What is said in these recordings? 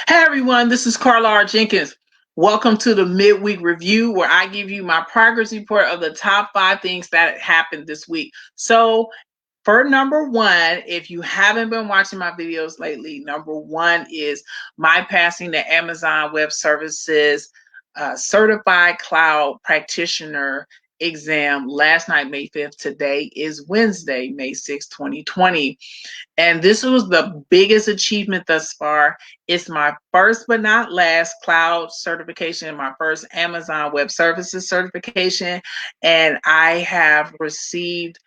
Hey everyone, this is Carla R. Jenkins. Welcome to the Midweek Review, where I give you my progress report of the top 5 things that happened this week. So, for number one, if you haven't been watching my videos lately, number one is my passing the Amazon Web Services Certified Cloud Practitioner exam last night, May 5th. Today is Wednesday, May 6th, 2020. And this was the biggest achievement thus far. It's my first but not last cloud certification, my first Amazon Web Services certification. And I have received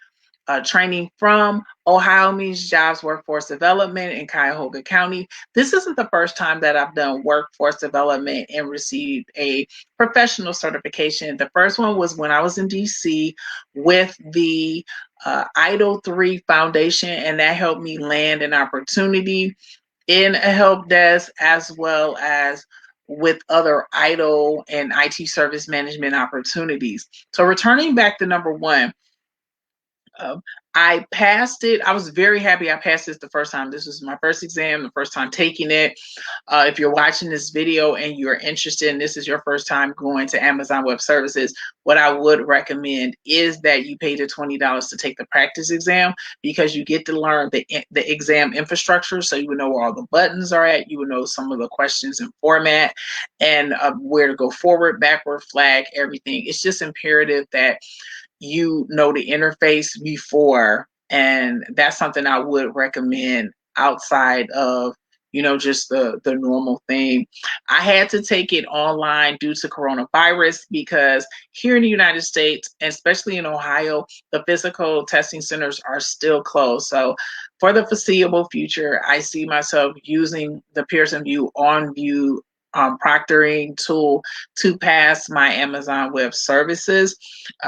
training from Ohio Means Jobs Workforce Development in Cuyahoga County. This isn't the first time that I've done workforce development and received a professional certification. The first one was when I was in DC with the IDO 3 Foundation, and that helped me land an opportunity in a help desk as well as with other IDO and IT service management opportunities. So returning back to number one, um, I passed it. I was very happy I passed this the first time. This was my first exam, the first time taking it. If you're watching this video and you're interested and this is your first time going to Amazon Web Services, what I would recommend is that you pay the $20 to take the practice exam, because you get to learn the exam infrastructure. So you would know where all the buttons are at. You would know some of the questions and format, and where to go forward, backward, flag, everything. It's just imperative that you know the interface before, and that's something I would recommend outside of just the normal thing. I had to take it online due to coronavirus, because here in the United States, especially in Ohio, the physical testing centers are still closed. So for the foreseeable future, I see myself using the Pearson VUE on view proctoring tool to pass my Amazon Web Services.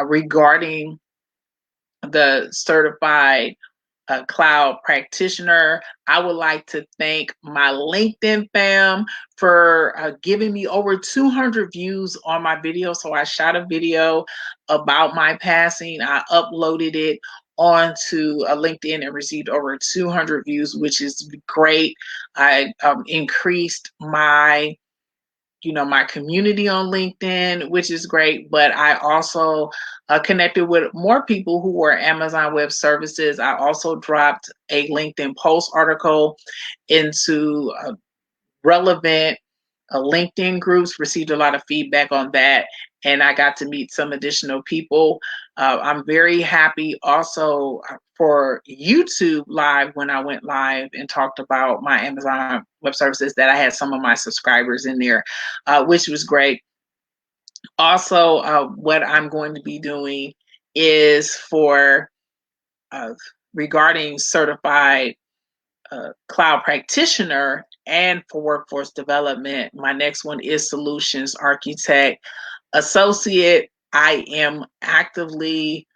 Regarding the certified cloud practitioner, I would like to thank my LinkedIn fam for giving me over 200 views on my video. So I shot a video about my passing. I uploaded it onto LinkedIn and received over 200 views, which is great. I increased my community on LinkedIn, which is great. But I also connected with more people who were Amazon Web Services. I also dropped a LinkedIn post article into relevant LinkedIn groups, received a lot of feedback on that, and I got to meet some additional people. I'm very happy also for YouTube Live, when I went live and talked about my Amazon Web Services, that I had some of my subscribers in there, which was great. Also, what I'm going to be doing is for regarding certified cloud practitioner and for workforce development. My next one is solutions architect associate. I am actively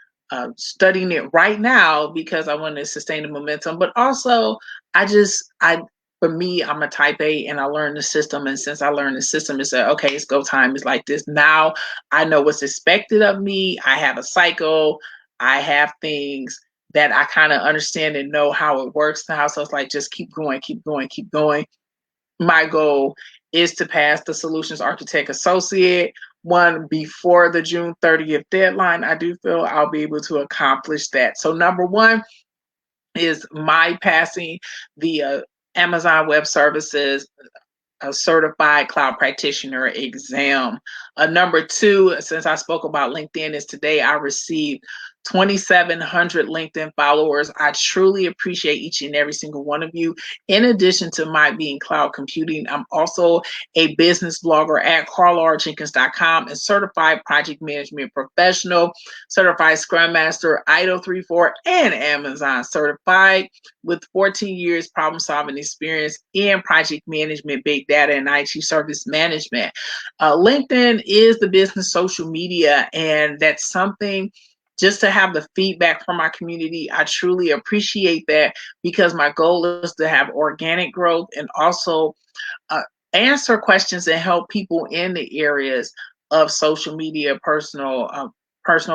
studying it right now because I want to sustain the momentum, but also for me, I'm a type A and I learned the system. And since I learned the system, it's like, okay, it's go time. It's like this. Now I know what's expected of me. I have a cycle. I have things that I kind of understand and know how it works now. So it's like, just keep going, keep going, keep going. My goal is to pass the Solutions Architect Associate one before the June 30th deadline. I do feel I'll be able to accomplish that. So number one is my passing the Amazon Web Services a certified cloud practitioner exam. Number two, since I spoke about LinkedIn, is today I received 2,700 LinkedIn followers. I truly appreciate each and every single one of you. In addition to my being cloud computing, I'm also a business blogger at carlarjenkins.com and certified project management professional, certified Scrum Master, IDO 3-4, and Amazon certified with 14 years problem solving experience in project management, big data, and IT service management. LinkedIn is the business social media, and that's something just to have the feedback from my community. I truly appreciate that, because my goal is to have organic growth and also answer questions and help people in the areas of social media, personal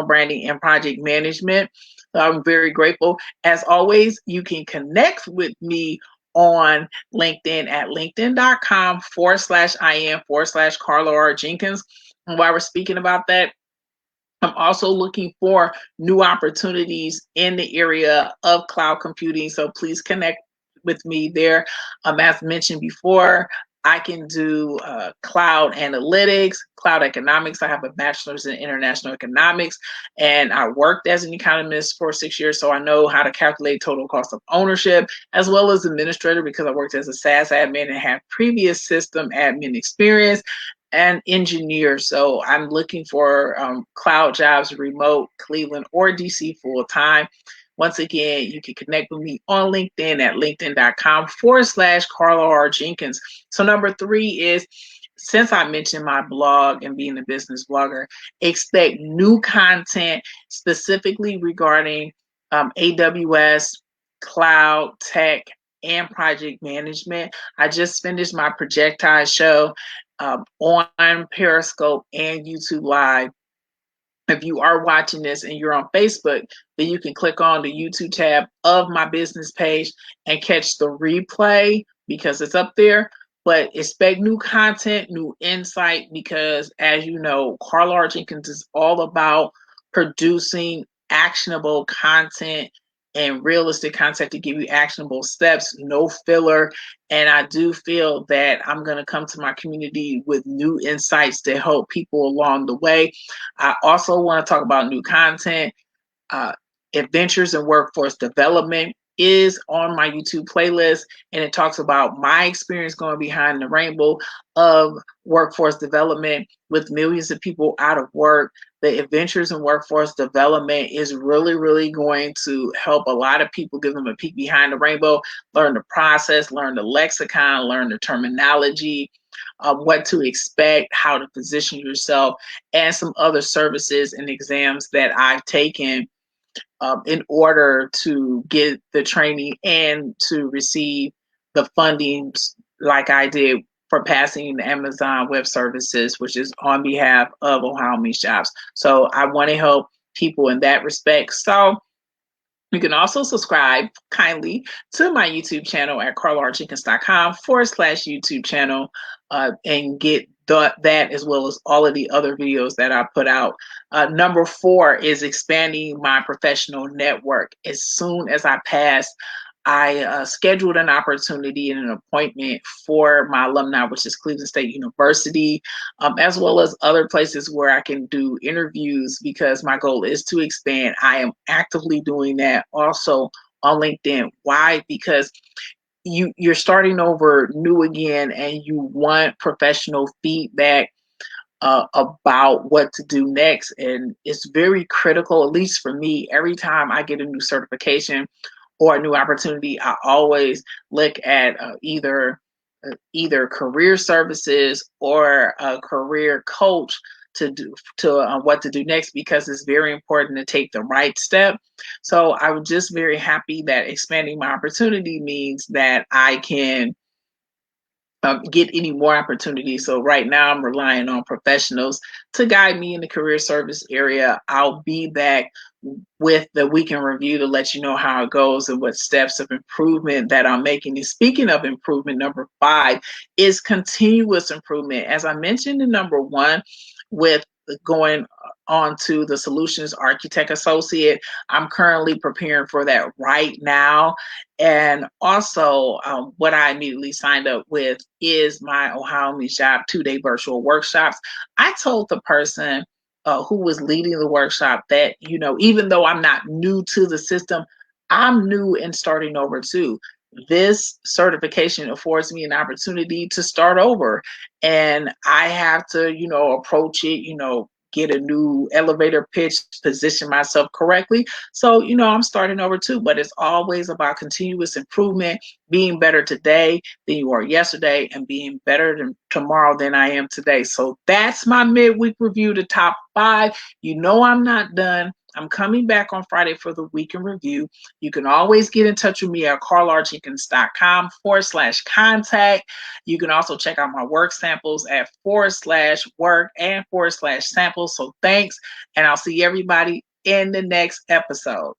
branding, and project management. I'm very grateful. As always, you can connect with me on LinkedIn at linkedin.com/IM/Carla R. Jenkins. And while we're speaking about that, I'm also looking for new opportunities in the area of cloud computing. So please connect with me there. As mentioned before, I can do cloud analytics, cloud economics. I have a bachelor's in international economics, and I worked as an economist for 6 years. So I know how to calculate total cost of ownership as well as administrator, because I worked as a SaaS admin and have previous system admin experience, and engineer. So I'm looking for cloud jobs, remote, Cleveland, or DC full time. Once again, you can connect with me on LinkedIn at linkedin.com/Carla R. Jenkins. So number 3 is, since I mentioned my blog and being a business blogger, expect new content specifically regarding AWS, cloud, tech, and project management. I just finished my projectile show on Periscope and YouTube Live. If you are watching this and you're on Facebook, then you can click on the YouTube tab of my business page and catch the replay because it's up there. But expect new content, new insight, because as you know, Carla R. Jenkins is all about producing actionable content and realistic content to give you actionable steps, no filler. And I do feel that I'm going to come to my community with new insights to help people along the way. I also want to talk about new content. Adventures in Workforce Development is on my YouTube playlist, and it talks about my experience going behind the rainbow of workforce development with millions of people out of work. The Adventures in Workforce Development is really, really going to help a lot of people, give them a peek behind the rainbow, learn the process, learn the lexicon, learn the terminology, what to expect, how to position yourself, and some other services and exams that I've taken in order to get the training and to receive the funding, like I did for passing the Amazon Web Services, which is on behalf of Ohio Means Jobs. So I want to help people in that respect. So you can also subscribe kindly to my YouTube channel at carlarjenkins.com/YouTube channel and get that as well as all of the other videos that I put out. Number 4 is expanding my professional network. As soon as I passed, I scheduled an opportunity and an appointment for my alumni, which is Cleveland State University, as well as other places where I can do interviews, because my goal is to expand. I am actively doing that also on LinkedIn. Why? Because you're starting over new again and you want professional feedback about what to do next. And it's very critical, at least for me, every time I get a new certification or a new opportunity, I always look at either career services or a career coach to what to do next, because it's very important to take the right step. So I was just very happy that expanding my opportunity means that I can get any more opportunities. So right now I'm relying on professionals to guide me in the career service area. I'll be back with the week in review to let you know how it goes and what steps of improvement that I'm making. And speaking of improvement, number 5 is continuous improvement. As I mentioned in number 1, with going on to the Solutions Architect Associate, I'm currently preparing for that right now. And also what I immediately signed up with is my Ohio Means Job 2-day virtual workshops. I told the person who was leading the workshop that, even though I'm not new to the system, I'm new and starting over too. This certification affords me an opportunity to start over, and I have to, approach it, get a new elevator pitch, position myself correctly. So, I'm starting over too, but it's always about continuous improvement, being better today than you were yesterday, and being better than tomorrow than I am today. So that's my midweek review, the top 5. I'm not done. I'm coming back on Friday for the week in review. You can always get in touch with me at carlarjenkins.com/contact. You can also check out my work samples at /work and /samples. So thanks, and I'll see everybody in the next episode.